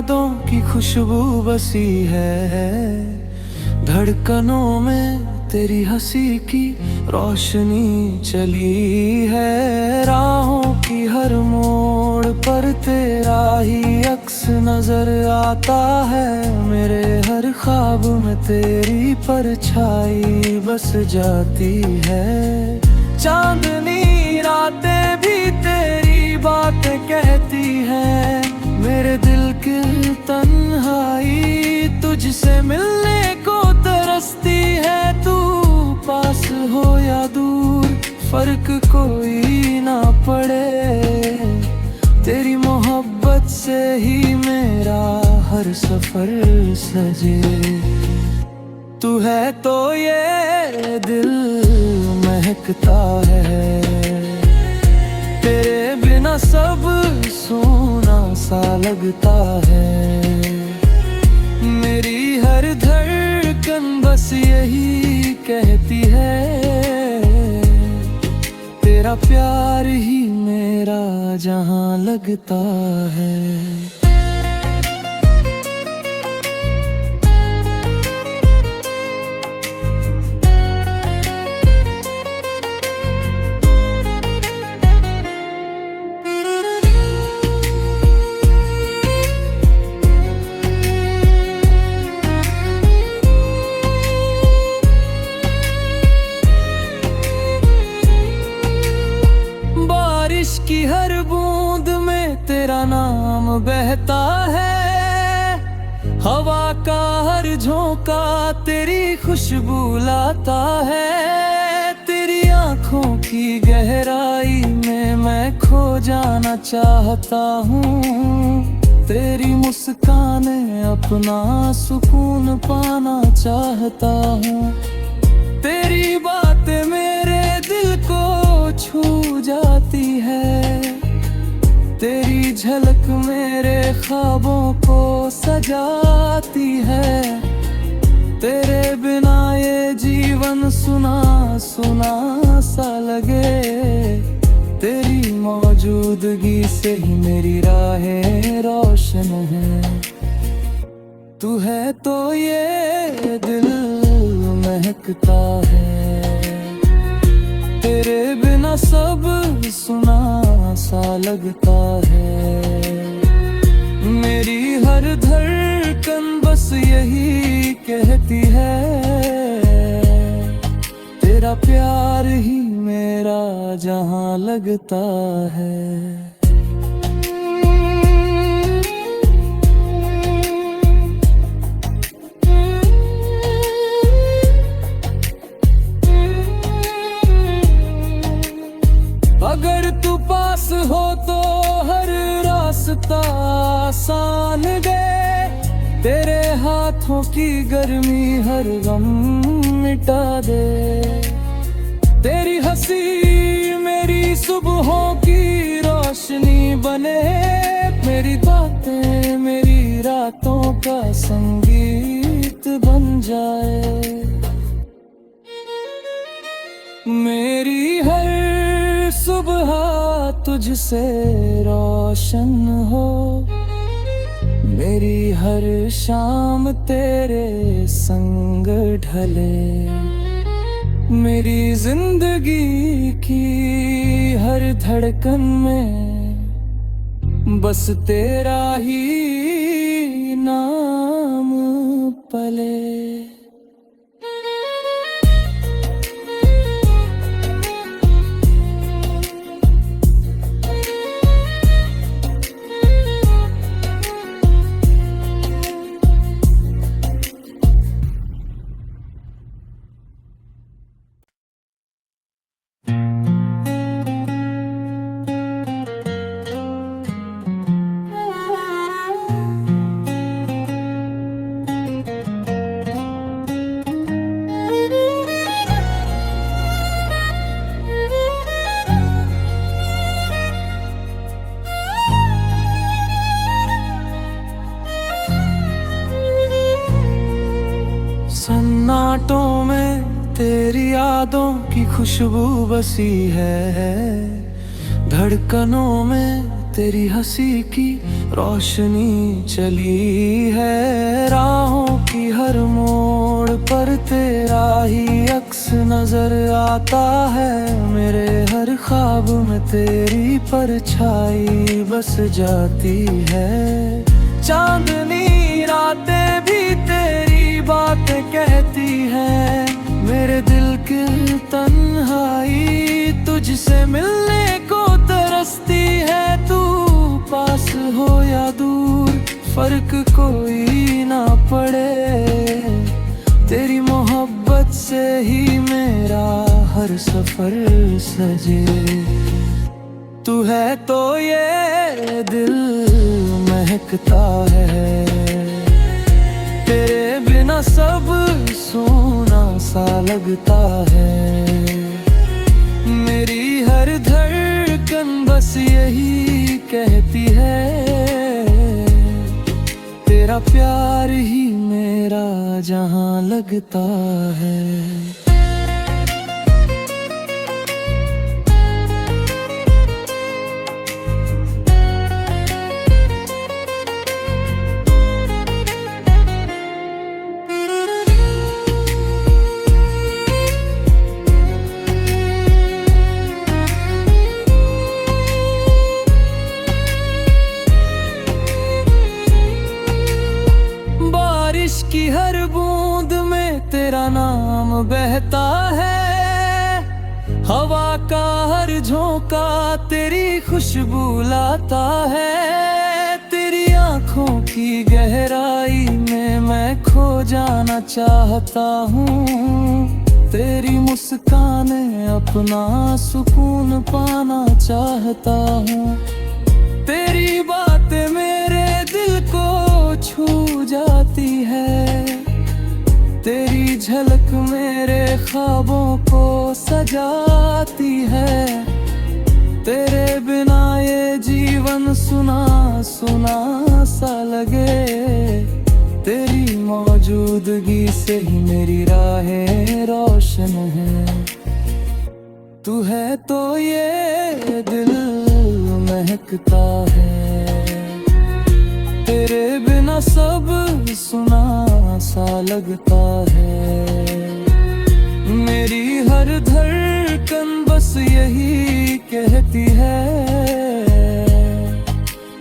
यादों की खुशबू बसी है, धड़कनों में तेरी हंसी की रोशनी चली है। राहों की हर मोड़ पर तेरा ही अक्स नजर आता है, मेरे हर ख्वाब में तेरी परछाई बस जाती है। चांदनी रातें भी तेरी बातें कहती हैं, मेरे दिल की तन्हाई तुझसे मिलने को तरसती है। तू पास हो या दूर फर्क कोई ना पड़े, तेरी मोहब्बत से ही मेरा हर सफर सजे। तू है तो ये दिल महकता है, तेरे बिना सब सूना सा लगता है। मेरी हर धड़कन बस यही कहती है, तेरा प्यार ही मेरा जहां लगता है। की हर बूंद में तेरा नाम बहता है, हवा का हर झोंका तेरी खुशबू लाता है। तेरी आंखों की गहराई में मैं खो जाना चाहता हूँ, तेरी मुस्कानें अपना सुकून पाना चाहता हूँ। तेरी बातें मेरे दिल को छू जाती है, तेरी झलक मेरे ख्वाबों को सजाती है। तेरे बिना ये जीवन सुना सुना सा लगे, तेरी मौजूदगी से ही मेरी राहें रोशन है। तू है तो ये दिल महकता है, तेरे बिना सब सुना सा लगता है। मेरी हर धड़कन बस यही कहती है, तेरा प्यार ही मेरा जहां लगता है। अगर तू पास हो तो हर रास्ता आसान दे, तेरे हाथों की गर्मी हर गम मिटा दे। तेरी हंसी मेरी सुबहों की रोशनी बने, मेरी बातें मेरी रातों का संगीत बन जाए। मेरी हर सुबह तुझसे रोशन हो, मेरी हर शाम तेरे संग ढले। मेरी जिंदगी की हर धड़कन में बस तेरा ही नाम पले। सन्नाटों में तेरी यादों की खुशबू बसी है, धड़कनों में तेरी हंसी की रोशनी चली है राहों की, हर मोड़ पर तेरा ही अक्स नजर आता है। मेरे हर ख्वाब में तेरी परछाई बस जाती है। चांदनी रातें भी तेरी बातें कहती हैं। मेरे दिल की तन्हाई तुझसे मिलने को तरसती है। तू पास हो या दूर फर्क कोई ना पड़े, तेरी मोहब्बत से ही मेरा हर सफर सजे। तू है तो ये दिल महकता है, तेरे बिना सब सोना सा लगता है। मेरी हर धड़कन बस यही कहती है, तेरा प्यार ही मेरा जहां लगता है। की हर बूंद में तेरा नाम बहता है। हवा का हर झोंका तेरी खुशबू लाता है। तेरी आंखों की गहराई में मैं खो जाना चाहता हूँ। तेरी मुस्कानें अपना सुकून पाना चाहता हूँ। तेरी बातें मेरे दिल को छू जाती है। तेरी झलक मेरे ख्वाबों को सजाती है। तेरे बिना ये जीवन सुना सुना सा लगे। तेरी मौजूदगी से ही मेरी राहें रोशन है। तू है तो ये दिल महकता है, तेरे बिना सब सुना सा लगता है। मेरी हर धड़कन बस यही कहती है,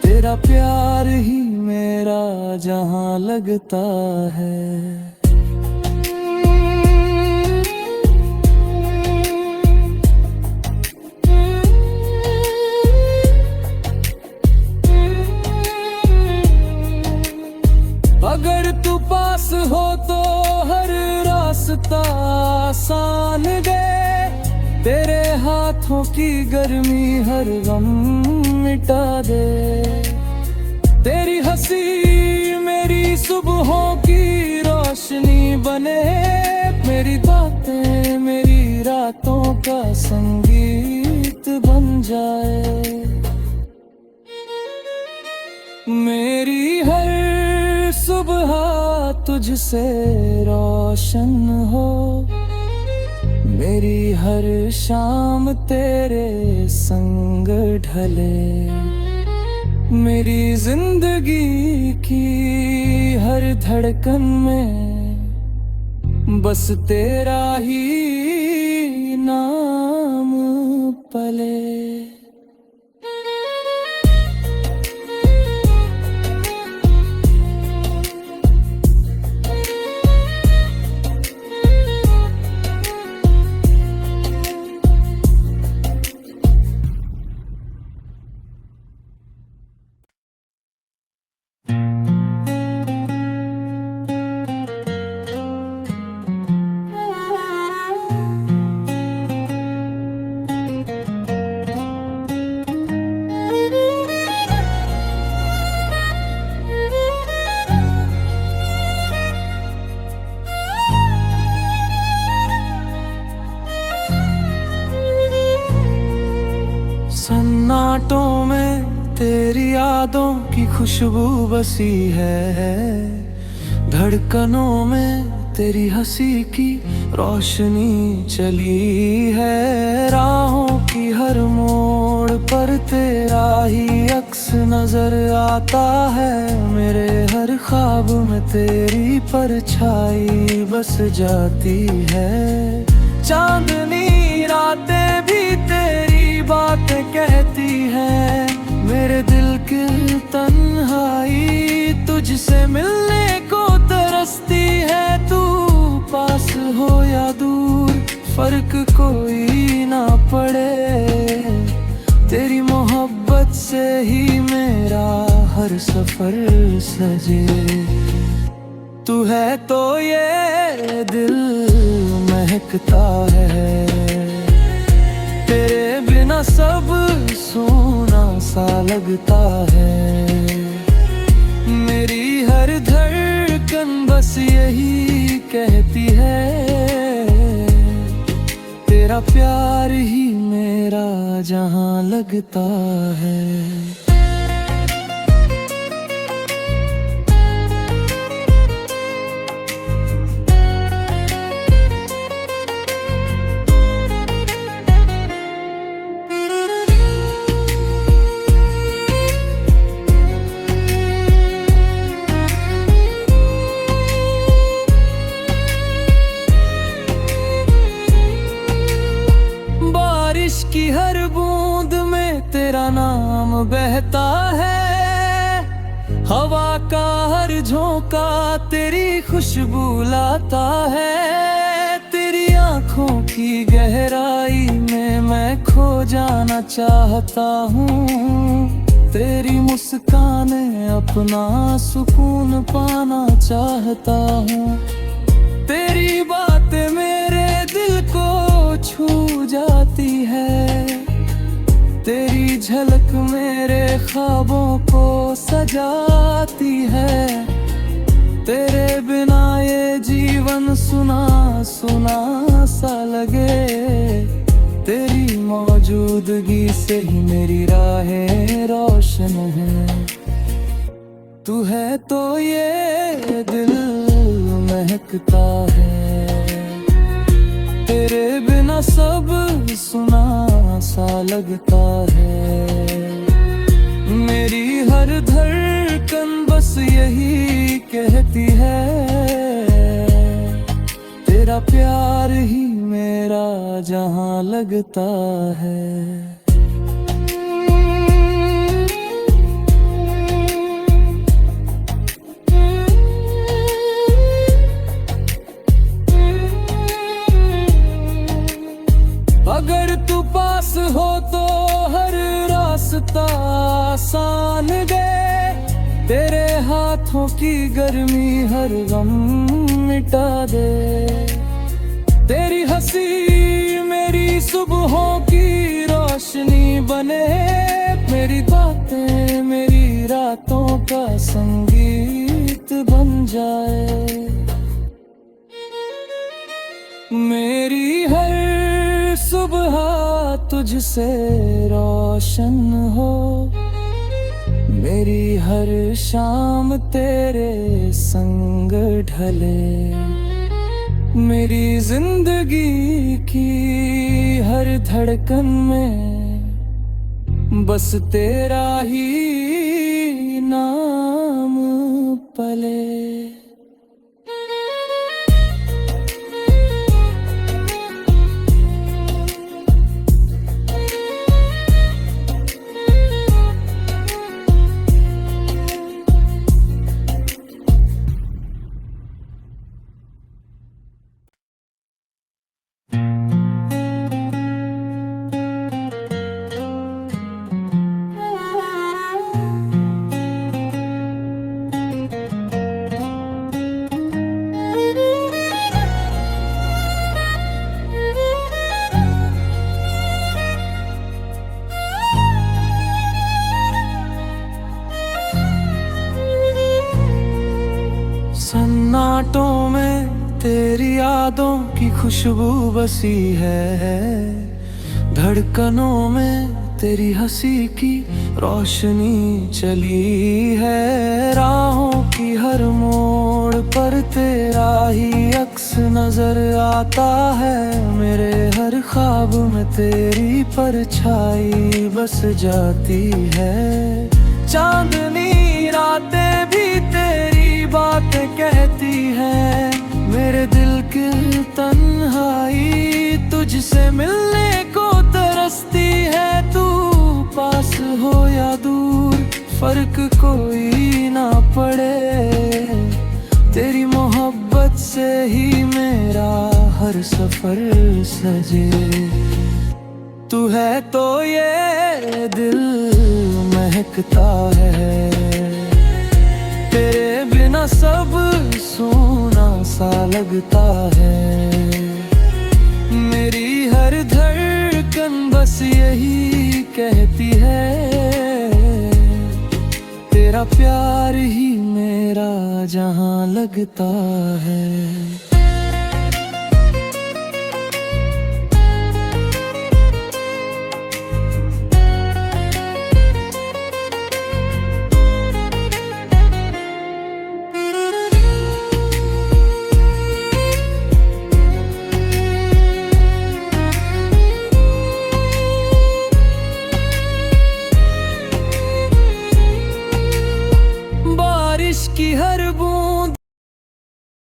तेरा प्यार ही मेरा जहां लगता है। अगर तू पास हो तो हर रास्ता आसान दे। तेरे हाथों की गर्मी हर गम मिटा दे। तेरी हंसी मेरी सुबहों की रोशनी बने। मेरी बातें मेरी रातों का संगीत बन जाए। मेरी हर सुबह तुझसे रोशन हो। मेरी हर शाम तेरे संग ढले। मेरी जिंदगी की हर धड़कन में बस तेरा ही नाम पले। सन्नाटों में तेरी यादों की खुशबू बसी है। धड़कनों में तेरी हंसी की रोशनी चली है। राहों की हर मोड़ मोड़ पर तेरा ही अक्स नजर आता है। मेरे हर ख्वाब में तेरी परछाई बस जाती है। चांदनी रातें भी तेरी बातें कहती हैं। मेरे दिल की तन्हाई तुझसे मिलने को तरसती है। तू पास हो या दूर फर्क कोई ना पड़े। तेरी मोहब्बत से ही मेरा हर सफर सजे। तू है तो ये दिल महकता है। तेरे बिना सब सूना सा लगता है। मेरी हर धड़कन बस यही कहती है। तेरा प्यार ही मेरा जहां लगता है। बारिश की हर बूंद में तेरा नाम बहता है। हवा का हर झोंका तेरी खुशबू लाता है। तेरी आंखों की गहराई में मैं खो जाना चाहता हूँ। तेरी मुस्कानें अपना सुकून पाना चाहता हूँ। तेरी बातें मेरे दिल को छू जाती है। तेरी झलक मेरे ख्वाबों को सजाती है। तेरे बिना ये जीवन सुना सुना सा लगे। तेरी मौजूदगी से ही मेरी राहें रोशन है। तू है तो ये दिल महकता है। तेरे बिना सब सुना सा लगता है। मेरी हर धड़कन बस यही कहती है। तेरा प्यार ही मेरा जहां लगता है। अगर तू पास हो तो हर रास्ता आसान दे। तेरे हाथों की गर्मी हर गम मिटा दे। तेरी हंसी मेरी सुबहों की रोशनी बने। मेरी बातें मेरी रातों का संगीत बन जाए। मेरी हर सुबह तुझसे रोशन हो। मेरी हर शाम तेरे संग ढले। मेरी जिंदगी की हर धड़कन में बस तेरा ही नाम पले। सन्नाटों में तेरी यादों की खुशबू बसी है। धड़कनों में तेरी हंसी की रोशनी चली है। राहों की हर मोड़ पर तेरा ही अक्स बस नजर आता है, मेरे हर ख्वाब में तेरी परछाई बस जाती है। चांदनी रातें भी तेरी बातें कहती हैं, मेरे दिल की तन्हाई तुझसे मिलने को तरसती है। तू पास हो या दूर फर्क कोई ना पड़े, तेरी मोहब्बत से ही मेरा हर सफर सजे। तू है तो ये दिल महकता है, तेरे बिना सब सोना सा लगता है। मेरी हर धड़कन बस यही कहती है, तेरा प्यार ही मेरा जहां लगता है।